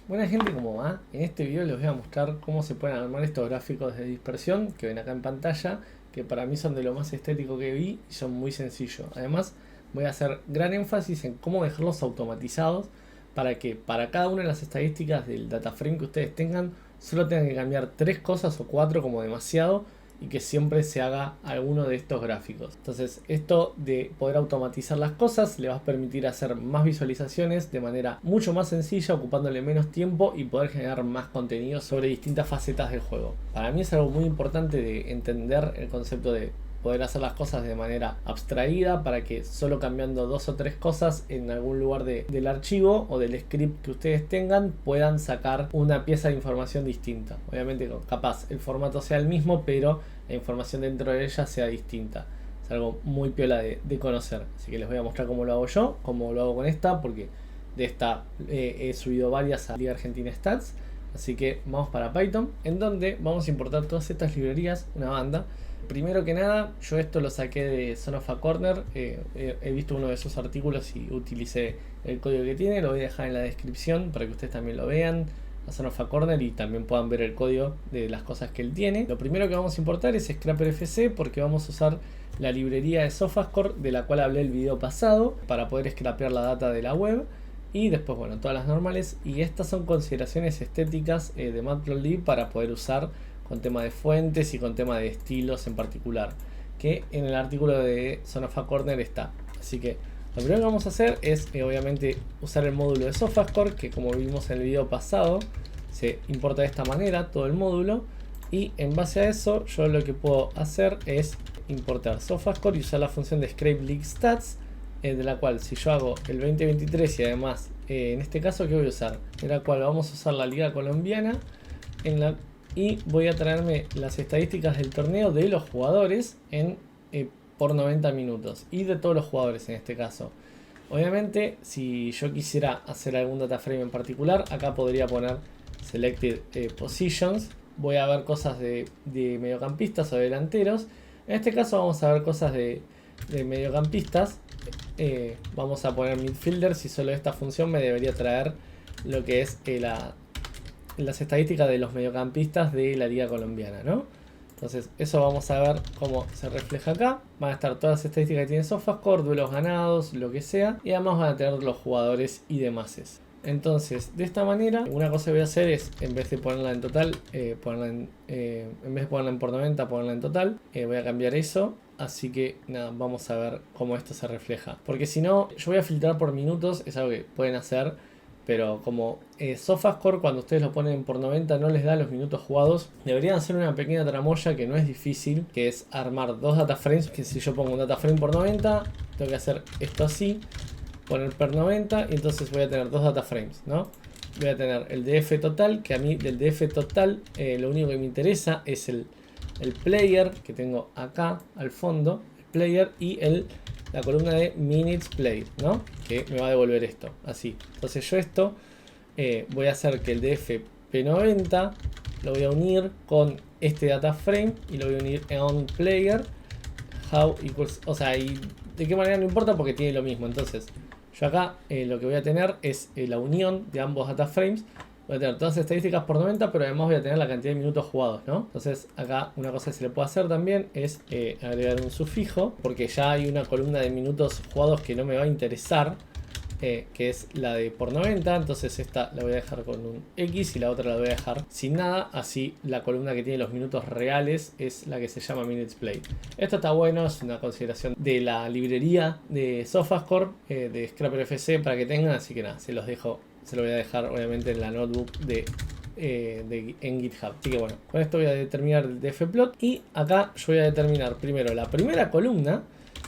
Buena gente, ¿cómo va? En este video les voy a mostrar cómo se pueden armar estos gráficos de dispersión que ven acá en pantalla, que para mí son de lo más estético que vi y son muy sencillos. Además, voy a hacer gran énfasis en cómo dejarlos automatizados para que para cada una de las estadísticas del data frame que ustedes tengan, solo tengan que cambiar 3 cosas o 4 como demasiado, y que siempre se haga alguno de estos gráficos. Entonces, esto de poder automatizar las cosas le va a permitir hacer más visualizaciones de manera mucho más sencilla, ocupándole menos tiempo y poder generar más contenido sobre distintas facetas del juego. Para mí es algo muy importante de entender el concepto de poder hacer las cosas de manera abstraída, para que solo cambiando 2 o 3 cosas en algún lugar del archivo o del script que ustedes tengan puedan sacar una pieza de información distinta. Obviamente capaz el formato sea el mismo, pero la información dentro de ella sea distinta. Es algo muy piola de conocer, así que les voy a mostrar cómo lo hago yo, cómo lo hago con esta, porque de esta he subido varias a Liga Argentina Stats. Así que vamos para Python, en donde vamos a importar todas estas librerías, una banda. Primero que nada, yo esto lo saqué de Son of a Corner. He visto uno de esos artículos y utilicé el código que tiene. Lo voy a dejar en la descripción para que ustedes también lo vean, a Son of a Corner, y también puedan ver el código de las cosas que él tiene. Lo primero que vamos a importar es ScraperFC, porque vamos a usar la librería de Sofascore de la cual hablé el video pasado para poder scrapear la data de la web. Y después, bueno, todas las normales. Y estas son consideraciones estéticas de Matplotlib para poder usar con tema de fuentes y con tema de estilos en particular, que en el artículo de Son of a Corner está. Así que lo primero que vamos a hacer es obviamente usar el módulo de Sofascore, que como vimos en el video pasado se importa de esta manera todo el módulo, y en base a eso yo lo que puedo hacer es importar Sofascore y usar la función de scrape_league_stats, de la cual si yo hago el 2023 y además en este caso, ¿qué voy a usar? De la cual vamos a usar la liga colombiana y voy a traerme las estadísticas del torneo de los jugadores por 90 minutos y de todos los jugadores en este caso. Obviamente, si yo quisiera hacer algún data frame en particular, acá podría poner selected positions. Voy a ver cosas de mediocampistas o delanteros. En este caso vamos a ver cosas de mediocampistas. Vamos a poner midfielders, y solo esta función me debería traer lo que es las estadísticas de los mediocampistas de la liga colombiana, ¿no? Entonces eso vamos a ver cómo se refleja acá. Van a estar todas las estadísticas que tiene Sofascore, duelos ganados, lo que sea, y además van a tener los jugadores y demás. Entonces, de esta manera, una cosa que voy a hacer es, en vez de ponerla en total, en vez de ponerla en por 90, ponerla en total. Voy a cambiar eso. Así que nada, vamos a ver cómo esto se refleja. Porque si no, yo voy a filtrar por minutos, es algo que pueden hacer, pero como Sofascore cuando ustedes lo ponen por 90 no les da los minutos jugados, deberían hacer una pequeña tramoya que no es difícil, que es armar dos data frames. Que si yo pongo un data frame por 90, tengo que hacer esto así, poner per 90, y entonces voy a tener dos data frames, ¿no? Voy a tener el DF total, que a mí del DF total lo único que me interesa es el player que tengo acá al fondo, el player, y la columna de minutes played, ¿no? Que me va a devolver esto, así. Entonces yo esto voy a hacer que el DF P90 lo voy a unir con este data frame y lo voy a unir on player how equals, o sea, y de qué manera no importa porque tiene lo mismo. Entonces yo acá lo que voy a tener es la unión de ambos data frames. Voy a tener todas las estadísticas por 90, pero además voy a tener la cantidad de minutos jugados, ¿no? Entonces acá una cosa que se le puede hacer también es agregar un sufijo, porque ya hay una columna de minutos jugados que no me va a interesar, que es la de por 90. Entonces esta la voy a dejar con un X y la otra la voy a dejar sin nada. Así la columna que tiene los minutos reales es la que se llama minutes played. Esto está bueno, es una consideración de la librería de Sofascore, de ScraperFC, para que tengan. Así que nada, se los dejo. Se lo voy a dejar obviamente en la notebook en GitHub. Así que bueno, con esto voy a determinar el dfplot. Y acá yo voy a determinar primero la primera columna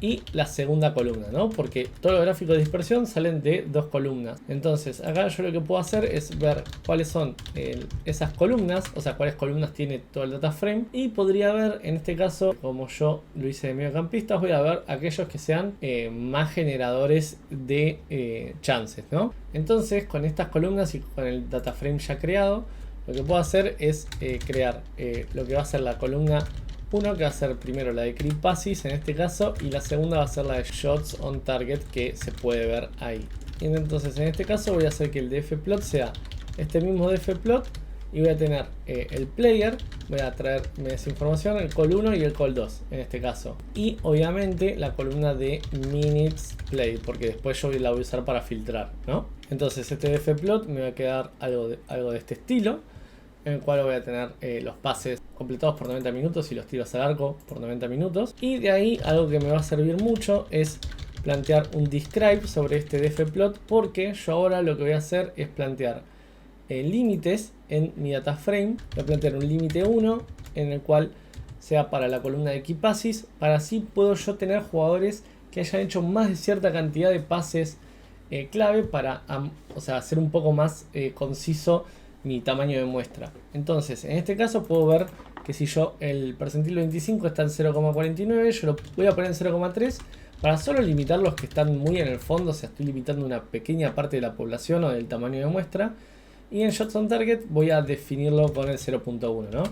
y la segunda columna, ¿no? Porque todos los gráficos de dispersión salen de dos columnas. Entonces acá yo lo que puedo hacer es ver cuáles son esas columnas, o sea, cuáles columnas tiene todo el data frame. Y podría ver, en este caso, como yo lo hice de mediocampistas, voy a ver aquellos que sean más generadores de chances, ¿no? Entonces con estas columnas y con el data frame ya creado, lo que puedo hacer es crear lo que va a ser la columna 1, que va a ser primero la de creep passes en este caso, y la segunda va a ser la de shots on target, que se puede ver ahí. Y entonces en este caso voy a hacer que el dfplot sea este mismo dfplot y voy a tener el player, voy a traer esa información, el call 1 y el call 2 en este caso. Y obviamente la columna de minutes play, porque después yo la voy a usar para filtrar, ¿no? Entonces este dfplot me va a quedar algo de este estilo, en el cual voy a tener los pases completados por 90 minutos y los tiros al arco por 90 minutos. Y de ahí algo que me va a servir mucho es plantear un describe sobre este dfplot, porque yo ahora lo que voy a hacer es plantear límites en mi data frame. Voy a plantear un límite 1 en el cual sea para la columna de key passes, para así puedo yo tener jugadores que hayan hecho más de cierta cantidad de pases clave para hacer un poco más conciso mi tamaño de muestra. Entonces en este caso puedo ver que si yo el percentil 25 está en 0,49, yo lo voy a poner en 0,3 para solo limitar los que están muy en el fondo, o sea, estoy limitando una pequeña parte de la población o del tamaño de muestra. Y en Shots on Target voy a definirlo con el 0.1, ¿no?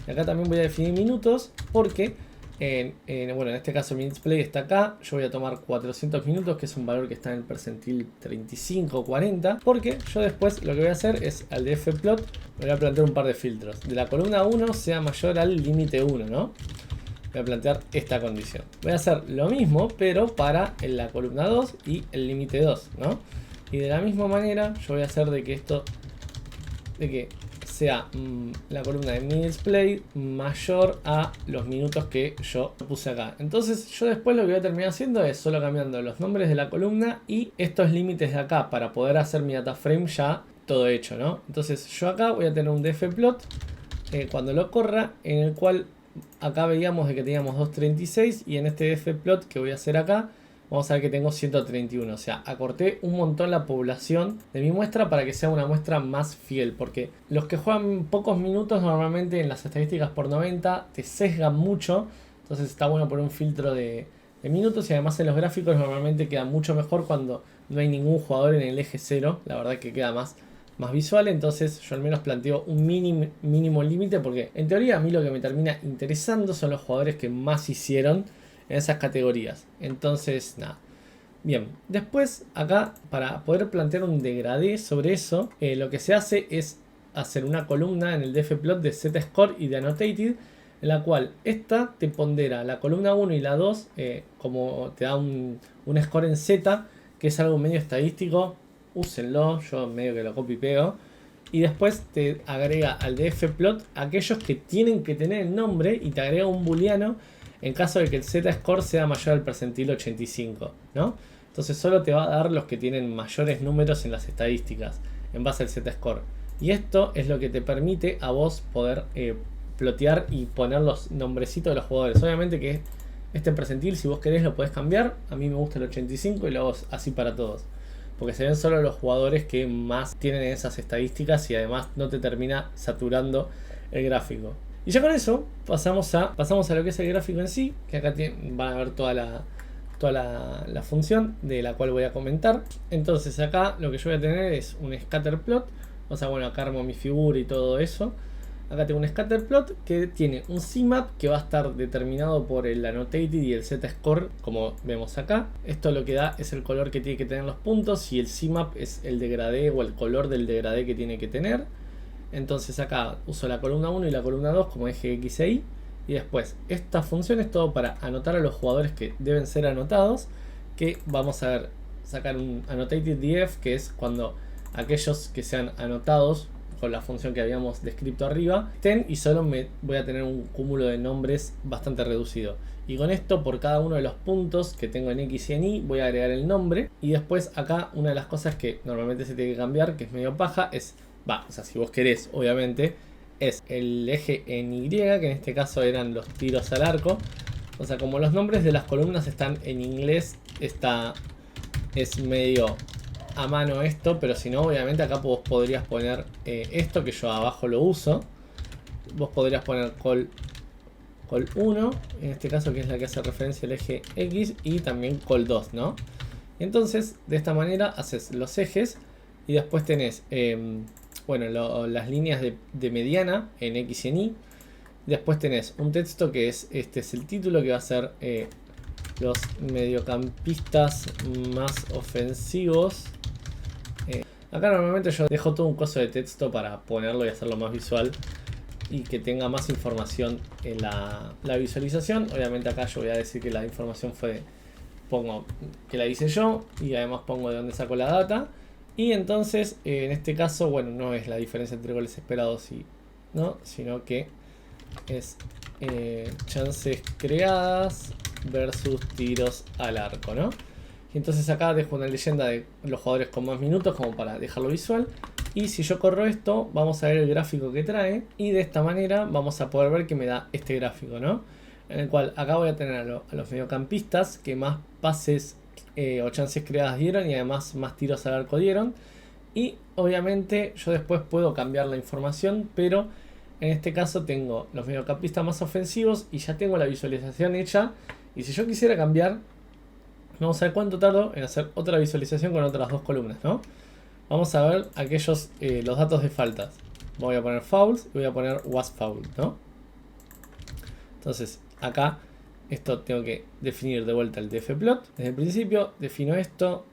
Y acá también voy a definir minutos porque, bueno, en este caso mi display está acá. Yo voy a tomar 400 minutos, que es un valor que está en el percentil 35 o 40. Porque yo después lo que voy a hacer es al dfplot, voy a plantear un par de filtros. De la columna 1 sea mayor al límite 1, ¿no? Voy a plantear esta condición. Voy a hacer lo mismo, pero para la columna 2 y el límite 2, ¿no? Y de la misma manera yo voy a hacer de que esto, de que sea la columna de mi display mayor a los minutos que yo puse acá. Entonces yo después lo que voy a terminar haciendo es solo cambiando los nombres de la columna y estos límites de acá para poder hacer mi data frame ya todo hecho, ¿no? Entonces yo acá voy a tener un dfplot cuando lo corra, en el cual acá veíamos de que teníamos 236 y en este dfplot que voy a hacer acá vamos a ver que tengo 131, o sea, acorté un montón la población de mi muestra para que sea una muestra más fiel, porque los que juegan pocos minutos normalmente en las estadísticas por 90 te sesgan mucho, entonces está bueno poner un filtro de minutos y además en los gráficos normalmente queda mucho mejor cuando no hay ningún jugador en el eje 0, la verdad que queda más visual. Entonces yo al menos planteo un mínimo límite, porque en teoría a mí lo que me termina interesando son los jugadores que más hicieron en esas categorías. Entonces nada, bien, después acá para poder plantear un degradé sobre eso, lo que se hace es hacer una columna en el dfplot de zscore y de annotated, en la cual esta te pondera la columna 1 y la 2 como te da un score en z, que es algo medio estadístico. Úsenlo, yo medio que lo copio y pego. Y después te agrega al dfplot aquellos que tienen que tener el nombre y te agrega un booleano en caso de que el z-score sea mayor al percentil 85, ¿no? Entonces solo te va a dar los que tienen mayores números en las estadísticas en base al z-score. Y esto es lo que te permite a vos poder plotear y poner los nombrecitos de los jugadores. Obviamente que este percentil, si vos querés, lo podés cambiar. A mí me gusta el 85 y lo hago así para todos, porque se ven solo los jugadores que más tienen esas estadísticas y además no te termina saturando el gráfico. Y ya con eso pasamos a lo que es el gráfico en sí, que acá van a ver toda la función de la cual voy a comentar. Entonces acá lo que yo voy a tener es un scatter plot, o sea, bueno, acá armo mi figura y todo eso. Acá tengo un scatter plot que tiene un CMAP que va a estar determinado por el annotated y el z-score, como vemos acá. Esto lo que da es el color que tiene que tener los puntos y el CMAP es el degradé o el color del degradé que tiene que tener. Entonces acá uso la columna 1 y la columna 2 como eje X e Y. Y después esta función es todo para anotar a los jugadores que deben ser anotados. Que vamos a ver, sacar un annotated df, que es cuando aquellos que sean anotados con la función que habíamos descrito arriba estén, y solo me voy a tener un cúmulo de nombres bastante reducido. Y con esto, por cada uno de los puntos que tengo en X y en Y, voy a agregar el nombre. Y después acá una de las cosas que normalmente se tiene que cambiar, que es medio paja, es, o sea, si vos querés, obviamente, es el eje en Y, que en este caso eran los tiros al arco. O sea, como los nombres de las columnas están en inglés, es medio a mano esto, pero si no, obviamente acá vos podrías poner esto que yo abajo lo uso. Vos podrías poner call 1, en este caso, que es la que hace referencia al eje X, y también call 2, ¿no? Entonces, de esta manera haces los ejes y después tenés bueno, las líneas de mediana en X y en Y. Después tenés un texto que este es el título, que va a ser los mediocampistas más ofensivos. Acá normalmente yo dejo todo un coso de texto para ponerlo y hacerlo más visual y que tenga más información en la visualización. Obviamente acá yo voy a decir que la información pongo que la hice yo y además pongo de dónde saco la data. Y entonces en este caso, bueno, no es la diferencia entre goles esperados y no, sino que es chances creadas versus tiros al arco, ¿no? Y entonces acá dejo una leyenda de los jugadores con más minutos como para dejarlo visual. Y si yo corro esto, vamos a ver el gráfico que trae. Y de esta manera vamos a poder ver que me da este gráfico, ¿no? En el cual acá voy a tener a los mediocampistas que más pases o chances creadas dieron y además más tiros al arco dieron. Y obviamente yo después puedo cambiar la información, pero en este caso tengo los mediocampistas más ofensivos y ya tengo la visualización hecha. Y si yo quisiera cambiar, vamos a ver cuánto tardo en hacer otra visualización con otras dos columnas, ¿no? Vamos a ver aquellos, los datos de faltas. Voy a poner fouls y voy a poner was foul, ¿no? Entonces acá esto tengo que definir de vuelta el dfplot. Desde el principio defino esto,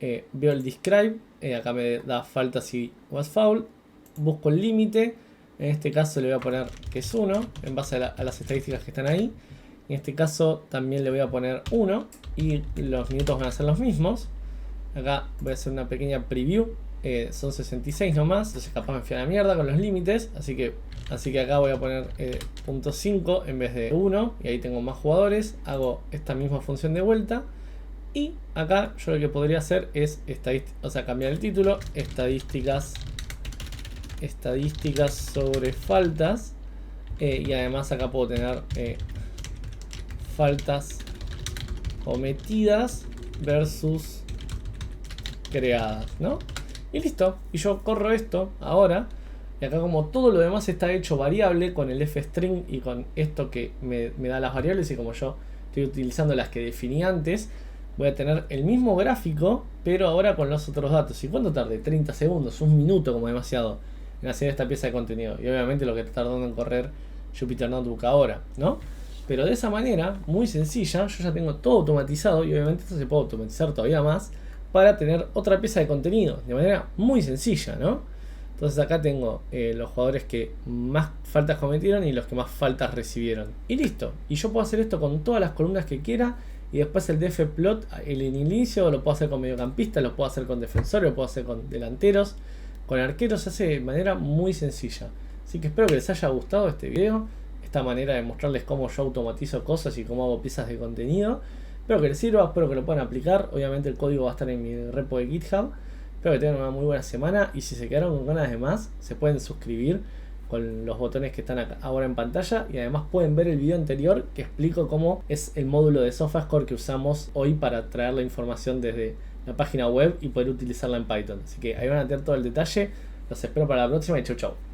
veo el describe, acá me da faltas y was foul, busco el límite. En este caso le voy a poner que es 1 en base a las estadísticas que están ahí. En este caso también le voy a poner 1 y los minutos van a ser los mismos. Acá voy a hacer una pequeña preview, son 66 nomás, entonces capaz me fui a la mierda con los límites, así que acá voy a poner .5 en vez de 1 y ahí tengo más jugadores. Hago esta misma función de vuelta y acá yo lo que podría hacer es cambiar el título, estadísticas sobre faltas, y además acá puedo tener faltas cometidas versus creadas, ¿no? Y listo, y yo corro esto ahora, y acá como todo lo demás está hecho variable con el fstring y con esto que me da las variables, y como yo estoy utilizando las que definí antes, voy a tener el mismo gráfico pero ahora con los otros datos. ¿Y cuánto tardé? 30 segundos, un minuto como demasiado en hacer esta pieza de contenido, y obviamente lo que está tardando en correr Jupyter Notebook ahora, ¿no? Pero de esa manera, muy sencilla, yo ya tengo todo automatizado, y obviamente esto se puede automatizar todavía más para tener otra pieza de contenido de manera muy sencilla, ¿no? Entonces acá tengo los jugadores que más faltas cometieron y los que más faltas recibieron. Y listo. Y yo puedo hacer esto con todas las columnas que quiera. Y después el dfplot, el inicio, lo puedo hacer con mediocampistas, lo puedo hacer con defensores, lo puedo hacer con delanteros, con arqueros. Se hace de manera muy sencilla. Así que espero que les haya gustado este video. Esta manera de mostrarles cómo yo automatizo cosas y cómo hago piezas de contenido. Espero que les sirva, espero que lo puedan aplicar. Obviamente el código va a estar en mi repo de GitHub. Espero que tengan una muy buena semana. Y si se quedaron con ganas de más, se pueden suscribir con los botones que están acá ahora en pantalla. Y además pueden ver el video anterior que explico cómo es el módulo de SofaScore que usamos hoy para traer la información desde la página web y poder utilizarla en Python. Así que ahí van a tener todo el detalle. Los espero para la próxima y chau chau.